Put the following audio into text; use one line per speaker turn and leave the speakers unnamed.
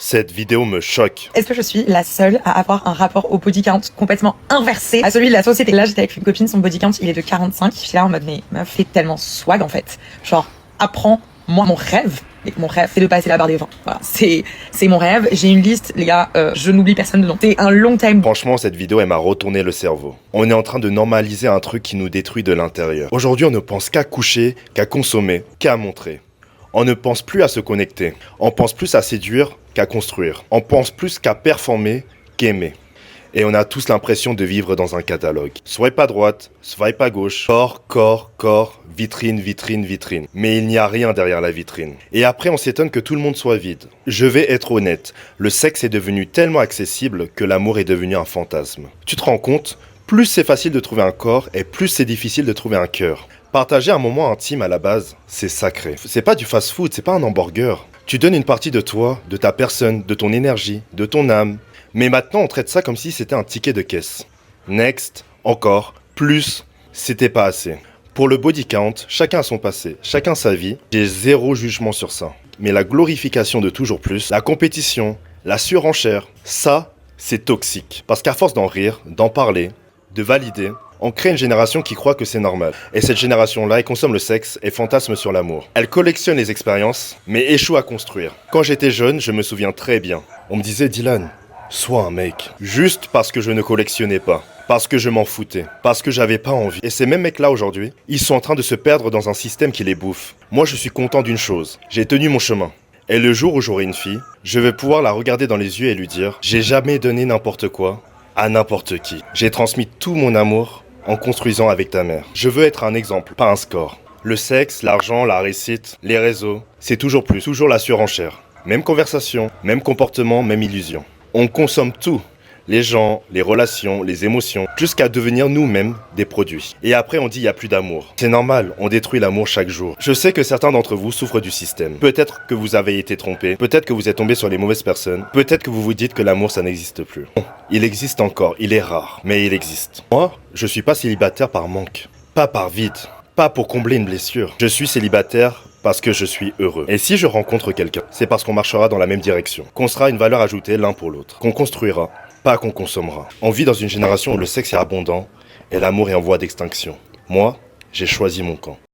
Cette vidéo me choque.
Est-ce que je suis la seule à avoir un rapport au body count complètement inversé à celui de la société? Là, j'étais avec une copine, son body count, il est de 45. Je suis là en mode, mais meuf, c'est tellement swag en fait. Genre, apprends-moi mon rêve. Et mon rêve, c'est de passer la barre des 20. Voilà, c'est mon rêve. J'ai une liste, les gars, je n'oublie personne dedans. C'est un long time.
Franchement, cette vidéo, elle m'a retourné le cerveau. On est en train de normaliser un truc qui nous détruit de l'intérieur. Aujourd'hui, on ne pense qu'à coucher, qu'à consommer, qu'à montrer. On ne pense plus à se connecter. On pense plus à séduire qu'à construire. On pense plus qu'à performer qu'aimer. Et on a tous l'impression de vivre dans un catalogue. Swipe à droite, swipe à gauche. Corps, vitrine, vitrine, vitrine. Mais il n'y a rien derrière la vitrine. Et après, on s'étonne que tout le monde soit vide. Je vais être honnête. Le sexe est devenu tellement accessible que l'amour est devenu un fantasme. Tu te rends compte? Plus c'est facile de trouver un corps et plus c'est difficile de trouver un cœur. Partager un moment intime à la base, c'est sacré. C'est pas du fast-food, c'est pas un hamburger. Tu donnes une partie de toi, de ta personne, de ton énergie, de ton âme. Mais maintenant, on traite ça comme si c'était un ticket de caisse. Next, encore, plus, c'était pas assez. Pour le body count, chacun a son passé, chacun sa vie. J'ai zéro jugement sur ça. Mais la glorification de toujours plus, la compétition, la surenchère, ça, c'est toxique. Parce qu'à force d'en rire, d'en parler, de valider, on crée une génération qui croit que c'est normal. Et cette génération-là, elle consomme le sexe et fantasme sur l'amour. Elle collectionne les expériences, mais échoue à construire. Quand j'étais jeune, je me souviens très bien. On me disait, Dylan, sois un mec. Juste parce que je ne collectionnais pas. Parce que je m'en foutais. Parce que j'avais pas envie. Et ces mêmes mecs-là aujourd'hui, ils sont en train de se perdre dans un système qui les bouffe. Moi, je suis content d'une chose. J'ai tenu mon chemin. Et le jour où j'aurai une fille, je vais pouvoir la regarder dans les yeux et lui dire, j'ai jamais donné n'importe quoi à n'importe qui. J'ai transmis tout mon amour en construisant avec ta mère. Je veux être un exemple, pas un score. Le sexe, l'argent, la réussite, les réseaux, c'est toujours plus, toujours la surenchère. Même conversation, même comportement, même illusion. On consomme tout. Les gens, les relations, les émotions, jusqu'à devenir nous-mêmes des produits. Et après, on dit il n'y a plus d'amour. C'est normal, on détruit l'amour chaque jour. Je sais que certains d'entre vous souffrent du système. Peut-être que vous avez été trompé, peut-être que vous êtes tombé sur les mauvaises personnes, peut-être que vous vous dites que l'amour, ça n'existe plus. Bon, il existe encore, il est rare, mais il existe. Moi, je suis pas célibataire par manque, pas par vide, pas pour combler une blessure. Je suis célibataire parce que je suis heureux. Et si je rencontre quelqu'un, c'est parce qu'on marchera dans la même direction, qu'on sera une valeur ajoutée l'un pour l'autre, qu'on construira, pas qu'on consommera. On vit dans une génération où le sexe est abondant et l'amour est en voie d'extinction. Moi, j'ai choisi mon camp.